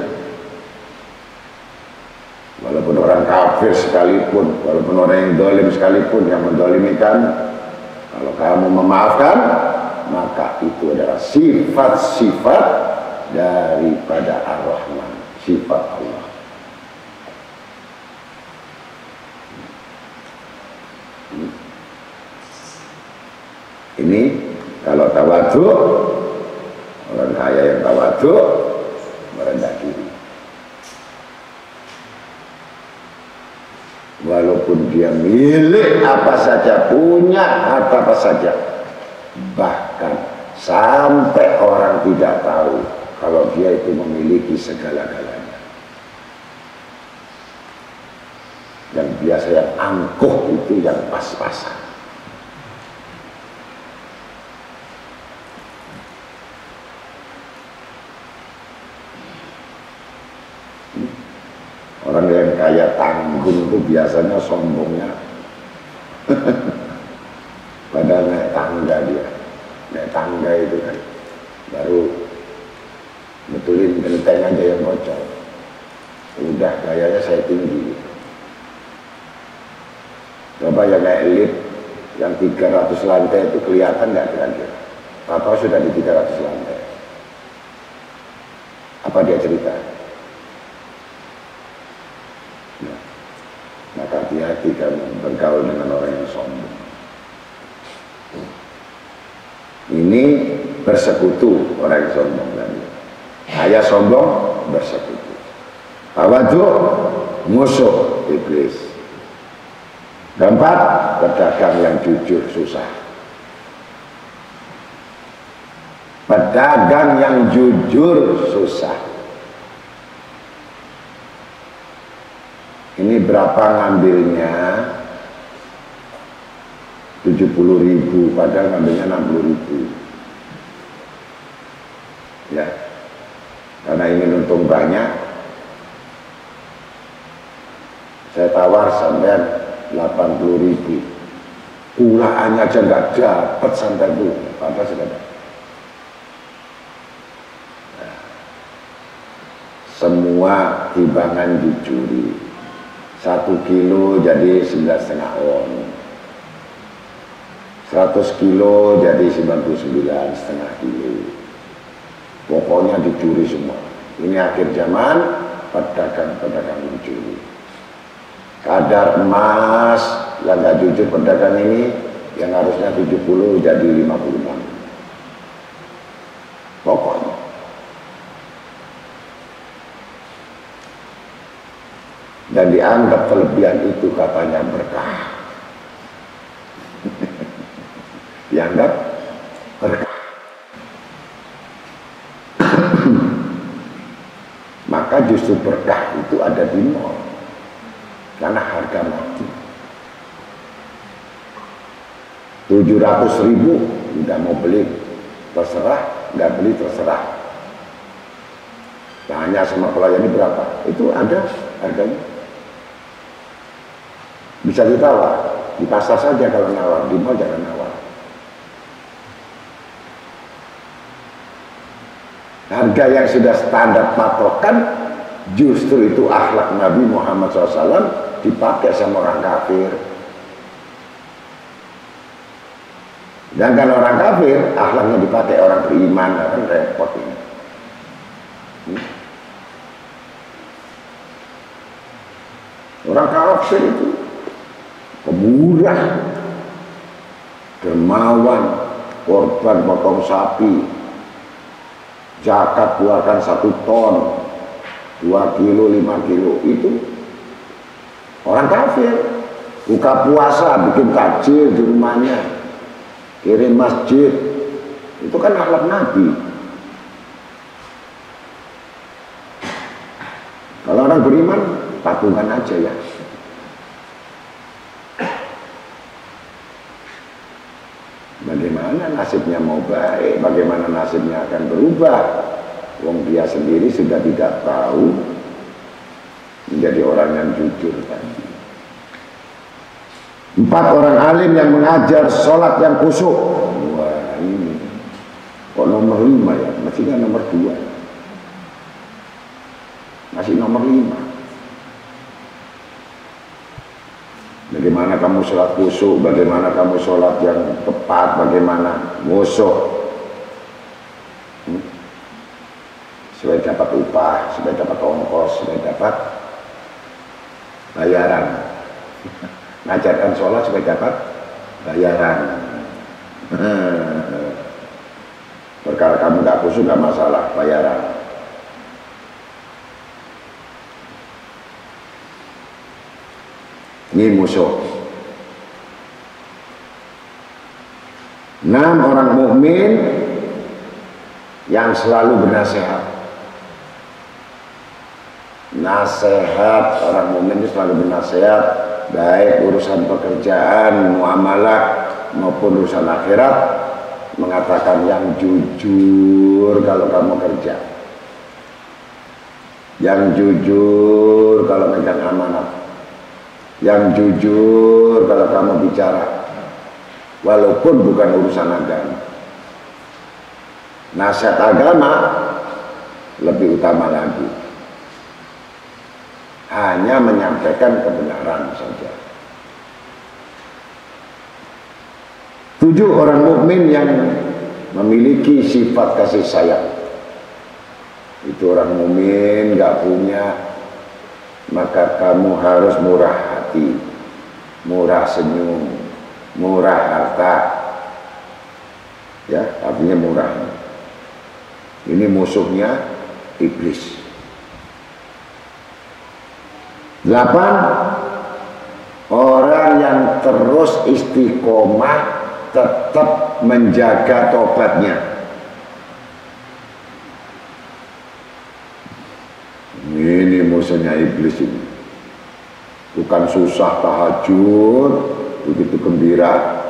Walaupun orang kafir sekalipun, walaupun orang yang zalim sekalipun yang menzalimi kamu, kalau kamu memaafkan, maka itu adalah sifat-sifat daripada Ar-Rahman, sifat Allah. Ini kalau tawadhu, orang kaya yang tawadhu merendah diri. Walaupun walaupun dia milik apa saja, punya harta apa saja, bahkan sampai orang tidak tahu kalau dia itu memiliki segala-galanya. Yang biasa yang angkuh itu yang pas-pasan. Orang yang kaya tanggung itu biasanya sombongnya pada naik tangga dia. Naik tangga itu kan baru betulin genteng aja yang bocor. Udah kayaknya saya tinggi. Coba yang naik lift yang 300 lantai itu kelihatan nggak kira-kira? Atau sudah di 300 lantai? Apa dia cerita? Nah, maka hati-hati kamu bergaul dengan orang yang sombong. Ini bersekutu orang yang sombong tadi. Ayah sombong bersekutu. Tawadhu musuh iblis. Keempat, pedagang yang jujur susah. Pedagang yang jujur susah. Ini berapa ngambilnya? 70.000, padahal ngambilnya 60.000. Ya, karena ingin untung banyak, saya tawar sampai 80.000. Pulaannya aja nggak dapat sampai itu, padahal sudah dapat. Nah, semua timbangan dicuri. 1 kilo jadi 9,5 on. 100 kilo jadi 99,5 kilo. Pokoknya dicuri semua. Ini akhir zaman, pedagang-pedagang dicuri. Kadar emas yang gak jujur pedagang ini, yang harusnya 70 jadi 56. Pokoknya. Dan dianggap kelebihan itu katanya berkah. Dianggap berkah. Maka justru berkah itu ada di mall. Karena harga mati. 700.000 udah mau beli terserah, nggak beli terserah. Tanya sama pelayan ini berapa? Itu ada harganya. Bisa ditawar, di pasar saja kalau nawar, di mall jangan nawar. Harga yang sudah standar patokan, justru itu akhlak Nabi Muhammad SAW dipakai sama orang kafir. Dan kalau orang kafir, akhlaknya dipakai orang beriman, kan repot ini. Orang kafir itu pemurah, dermawan, korban potong sapi, zakat keluarkan 1 ton, 2 kilo, 5 kilo, itu orang kafir. Buka puasa, bikin takjil di rumahnya, kirim masjid, itu kan akhlak Nabi. Kalau orang beriman, patungan aja ya. Bagaimana nasibnya mau baik, bagaimana nasibnya akan berubah. Wong dia sendiri sudah tidak tahu menjadi orang yang jujur tadi. 4 orang alim yang mengajar sholat yang khusyuk. Wah ini kok nomor 5 ya, mestinya nomor 2. Masih nomor 5. Bagaimana kamu sholat khusyuk, bagaimana kamu sholat yang tepat, bagaimana musuh. Supaya dapat upah, supaya dapat ongkos, supaya dapat bayaran. Ngajarkan sholat supaya dapat bayaran. Perkara kamu gak khusyuk gak masalah, bayaran. Ini musuh. 6 orang mukmin yang selalu bernasihat. Nasihat orang mukmin itu selalu bernasihat, baik urusan pekerjaan, muamalah maupun urusan akhirat, mengatakan yang jujur kalau kamu kerja, yang jujur kalau megang amanat, yang jujur kalau kamu bicara, walaupun bukan urusan agama. Nasihat agama lebih utama lagi, hanya menyampaikan kebenaran saja. 7 orang mukmin yang memiliki sifat kasih sayang. Itu orang mukmin gak punya, maka kamu harus murah hati, murah senyum, murah harta. Ya, artinya murah. Ini musuhnya iblis. 8 orang yang terus istiqomah, tetap menjaga tobatnya. Ini musuhnya iblis ini. Bukan susah tahajud, begitu gembira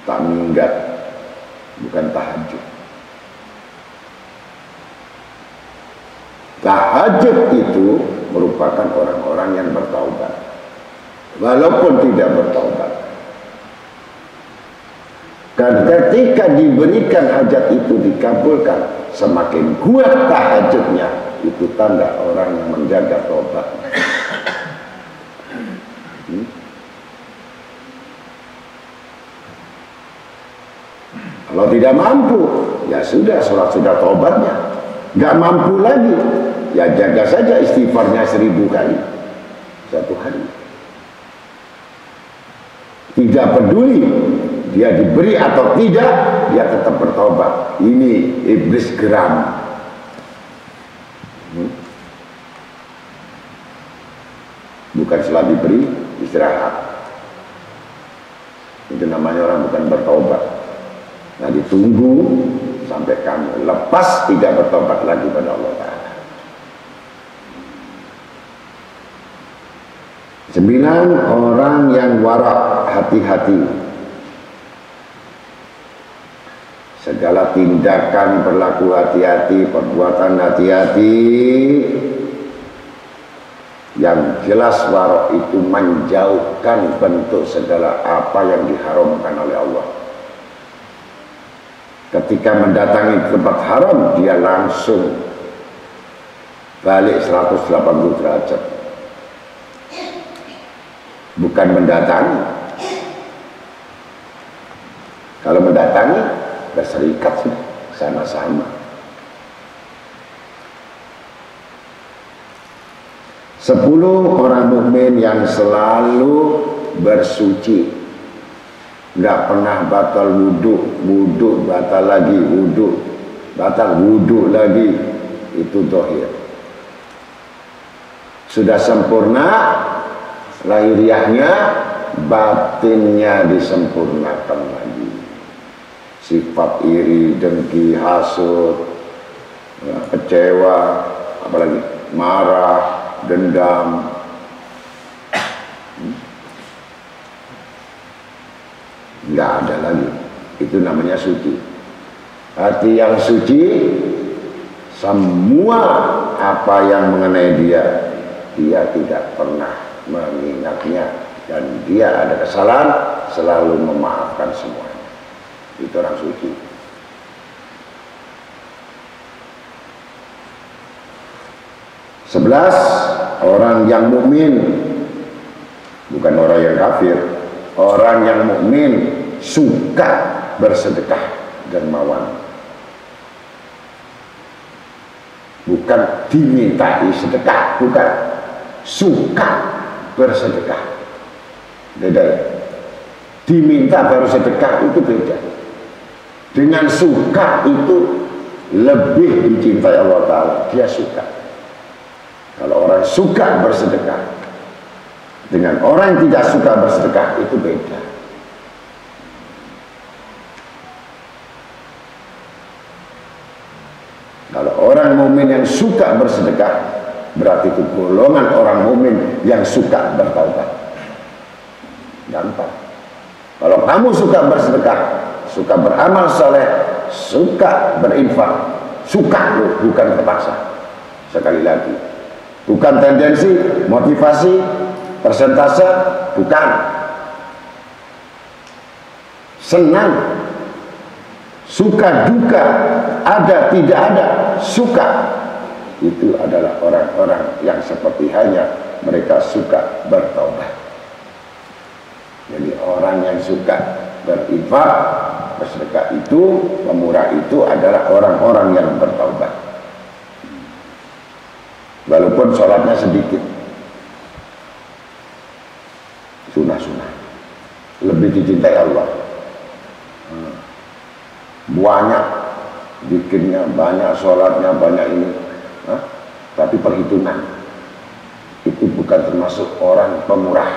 tak minggat, bukan tahajud. Tahajud itu merupakan orang-orang yang bertaubat, walaupun tidak bertaubat. Dan ketika diberikan hajat itu dikabulkan, semakin kuat tahajudnya, itu tanda orang yang menjaga taubat. Kalau tidak mampu, ya sudah, sholat sudah taubatnya. Gak mampu lagi, ya jaga saja istighfarnya 1000 kali satu hari. Tidak peduli dia diberi atau tidak, dia tetap bertobat. Ini iblis geram. Bukan setelah diberi istirahat. Itu namanya orang bukan bertobat. Nah, ditunggu sampai kamu lepas, tidak bertobat lagi pada Allah Ta'ala. 9 orang yang warak, hati-hati. Segala tindakan berlaku hati-hati, perbuatan hati-hati. Yang jelas warak itu menjauhkan bentuk segala apa yang diharamkan oleh Allah. Ketika mendatangi tempat haram, dia langsung balik 180 derajat. Bukan mendatangi. Kalau mendatangi, berserikat sudah, sama-sama. 10 orang mukmin yang selalu bersuci. Nggak pernah batal wudhu batal lagi, wudhu batal, wudhu lagi. Itu zahir. Sudah sempurna lahiriahnya, batinnya disempurnakan lagi. Sifat iri, dengki, hasud, kecewa, apalagi marah, dendam, nggak ada lagi. Itu namanya suci. Arti yang suci, semua apa yang mengenai dia tidak pernah mengingatnya, dan dia ada kesalahan selalu memaafkan semuanya. Itu orang suci. Sebelas orang yang mukmin, bukan orang yang kafir. Orang yang mukmin suka bersedekah dermawan. Bukan dimintai sedekah, bukan. Suka bersedekah. Beda ya? Diminta baru sedekah itu beda. Dengan suka itu lebih dicintai Allah Ta'ala. Dia suka. Kalau orang suka bersedekah, dengan orang yang tidak suka bersedekah itu beda. Kalau orang mukmin yang suka bersedekah, berarti itu golongan orang mukmin yang suka bertaubat. Gampang. Kalau kamu suka bersedekah, suka beramal soleh, suka berinfak, suka loh, bukan terpaksa. Sekali lagi, bukan tendensi, motivasi, persentase, bukan. Senang, suka duka, ada tidak ada, suka. Itu adalah orang-orang yang seperti hanya mereka suka bertaubat. Jadi orang yang suka berinfak, bersedekah itu, pemurah itu adalah orang-orang yang bertaubat. Walaupun sholatnya sedikit, sunah-sunah, lebih dicintai Allah. Banyak bikinnya, banyak sholatnya, banyak ini, tapi perhitungan itu bukan termasuk orang pemurah,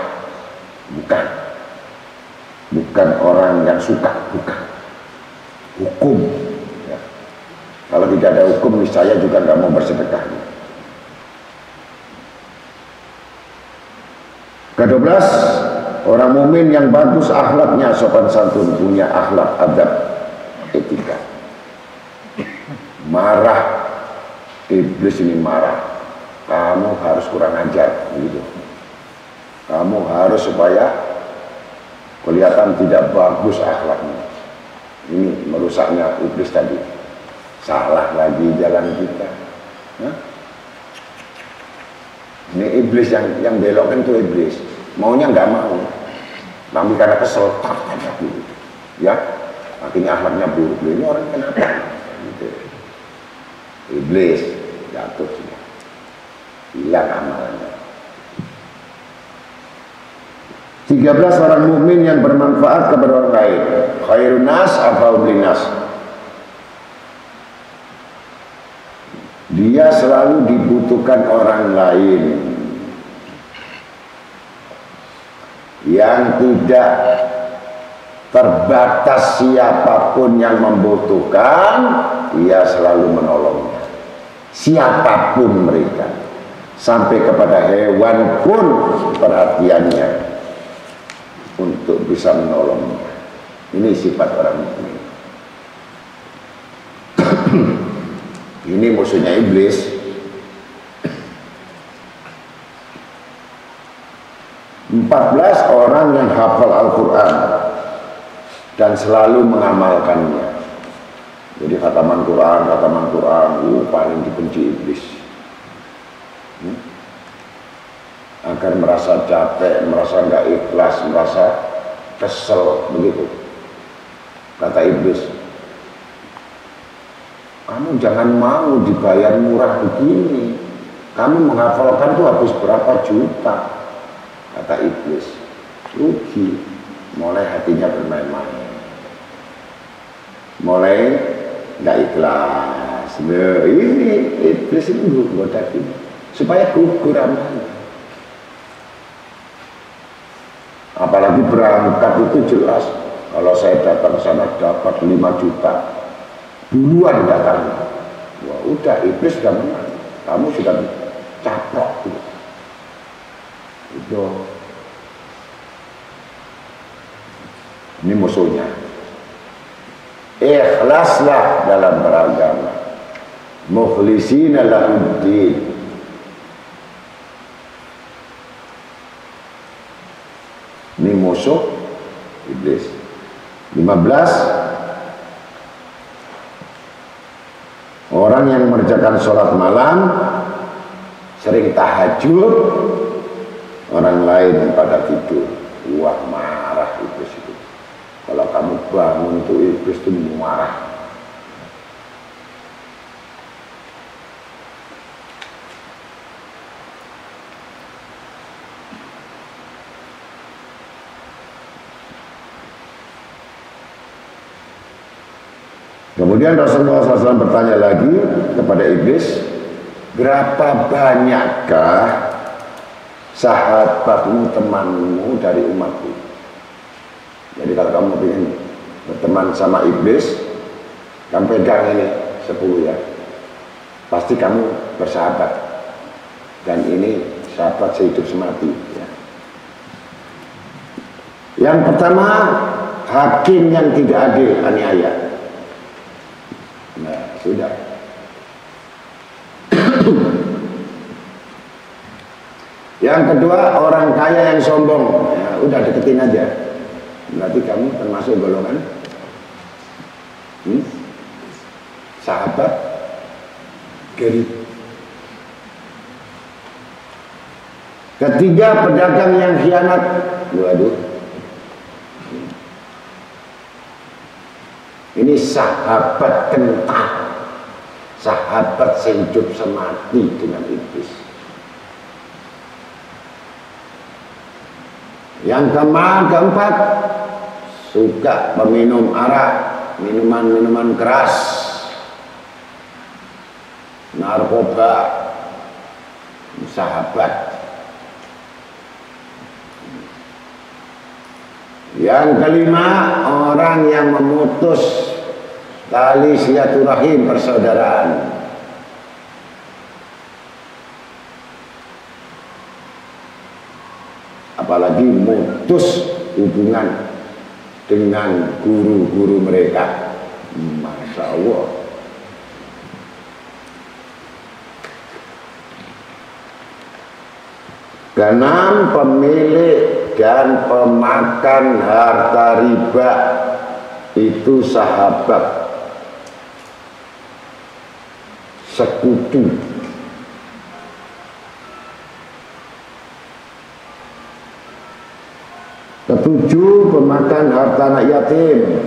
bukan orang yang suka, bukan. Hukum ya. Kalau tidak ada hukum, saya juga nggak mau bersedekah. Ke-12, orang mukmin yang bagus akhlaknya, sopan santun, punya akhlak, adab, etika. Marah, iblis ini marah, kamu harus kurang ajar, begitu. Kamu harus supaya kelihatan tidak bagus akhlaknya. Ini merusaknya iblis tadi. Salah lagi jalan kita. Ini iblis yang belokkan itu iblis. Maunya nggak mau, tapi karena kesel, ya, akhirnya akhlaknya buruk. Ini orang kenapa? Gitu. Iblis jatuh sudah, hilang amalannya. 13 orang mukmin yang bermanfaat kepada orang lain. Khairun nas atau linas. Dia selalu dibutuhkan orang lain. Yang tidak terbatas siapapun yang membutuhkan, dia selalu menolongnya. Siapapun mereka, sampai kepada hewan pun perhatiannya untuk bisa menolongnya. Ini sifat orang mukmin. Ini musuhnya iblis. 14 orang yang hafal Al-Quran dan selalu mengamalkannya. Jadi khataman Quran, paling dibenci iblis. Agar merasa capek, merasa nggak ikhlas, merasa kesel, begitu. Kata iblis, kamu jangan mau dibayar murah begini. Kamu menghafalkan tuh habis berapa juta? Kata iblis, rugi. Mulai hatinya bermain-main, mulai nggak ikhlas. Nah, ini iblis ini goda ini supaya gugur amalnya. Apalagi berangkat itu jelas, kalau saya datang ke sana dapat 5 juta, duluan datang. Wah, udah iblis sudah menang, kamu sudah caprok gitu. Itu ini musuhnya. Ikhlaslah dalam beragama, mukhlisina lahuddin. Ini musuh iblis. 15 orang yang mengerjakan sholat malam, sering tahajud, orang lain pada tidur. Wah, marah iblis itu. Kalau kamu bangun tuh iblis itu marah. Kemudian Rasulullah SAW bertanya lagi kepada iblis, berapa banyakkah sahabatmu, temanmu dari umatku. Jadi kalau kamu ingin berteman sama iblis, kamu pegang ini 10 ya, pasti kamu bersahabat. Dan ini sahabat sehidup semati ya. Yang pertama, hakim yang tidak adil, aniaya. Nah, sudah. Yang kedua, orang kaya yang sombong. Ya, udah deketin aja. Berarti kamu termasuk golongan sahabat gerib. Ketiga, pedagang yang khianat. Waduh. Ini sahabat kental, sahabat sehidup semati dengan iblis. Yang keempat, suka peminum arak, minuman-minuman keras, narkoba, sahabat. Yang kelima, orang yang memutus tali silaturahim persaudaraan. Apalagi mutus hubungan dengan guru-guru mereka. Masya Allah. Keenam, pemilik dan pemakan harta riba itu sahabat sekutu. Ketujuh, pemakan harta anak yatim.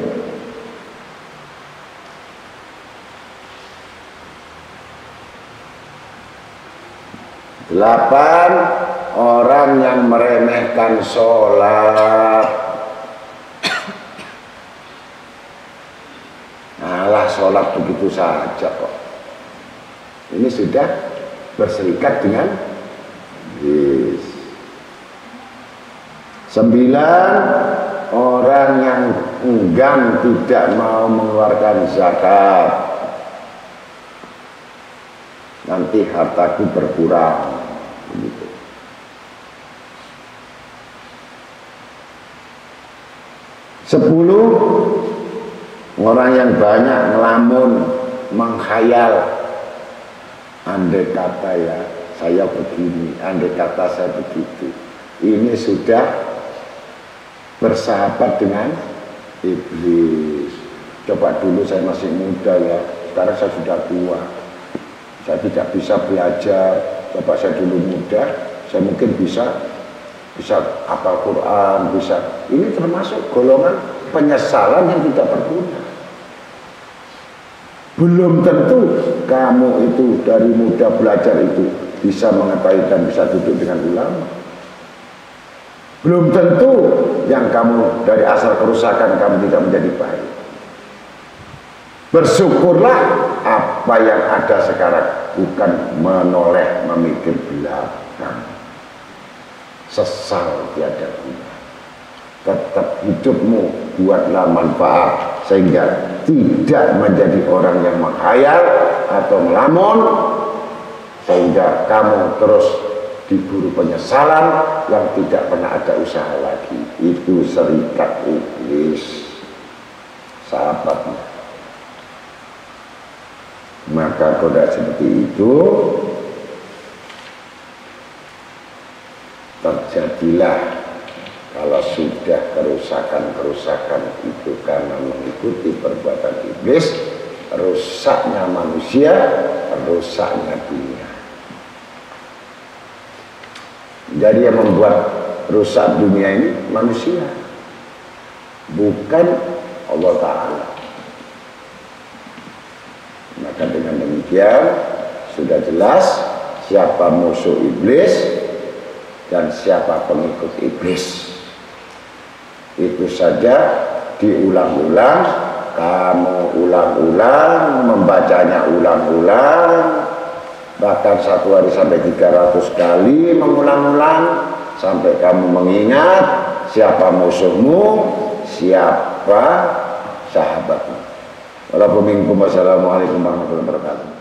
Delapan, orang yang meremehkan sholat. Alah, sholat begitu saja kok. Ini sudah berserikat dengan iblis. 9, orang yang enggan tidak mau mengeluarkan zakat. Nanti hartaku berkurang. Begitu. 10, orang yang banyak ngelamun, menghayal. Andai kata ya, saya begini, andai kata saya begitu. Ini sudah bersahabat dengan iblis. Coba dulu saya masih muda ya, sekarang saya sudah tua, saya tidak bisa belajar. Coba saya dulu muda, saya mungkin bisa hafal Quran, bisa. Ini termasuk golongan penyesalan yang tidak berguna. Belum tentu kamu itu dari muda belajar itu bisa mengetahui dan bisa duduk dengan ulama. Belum tentu yang kamu dari asal kerusakan kamu tidak menjadi baik. Bersyukurlah apa yang ada sekarang, bukan menoleh memikir belakang. Sesal tiada guna. Tetap hidupmu buatlah manfaat sehingga tidak menjadi orang yang menghayal atau melamun, sehingga kamu terus diburu penyesalan yang tidak pernah ada usaha lagi. Itu serikat iblis, sahabatnya. Maka kalau seperti itu terjadilah, kalau sudah kerusakan itu karena mengikuti perbuatan iblis, rusaknya manusia, rusaknya dunia. Jadi yang membuat rusak dunia ini manusia, bukan Allah Ta'ala. Maka dengan demikian sudah jelas siapa musuh iblis dan siapa pengikut iblis. Itu saja diulang-ulang, kamu ulang-ulang, membacanya ulang-ulang, bahkan satu hari sampai 300 kali mengulang-ulang sampai kamu mengingat siapa musuhmu, siapa sahabatmu. Wassalamualaikum warahmatullahi wabarakatuh.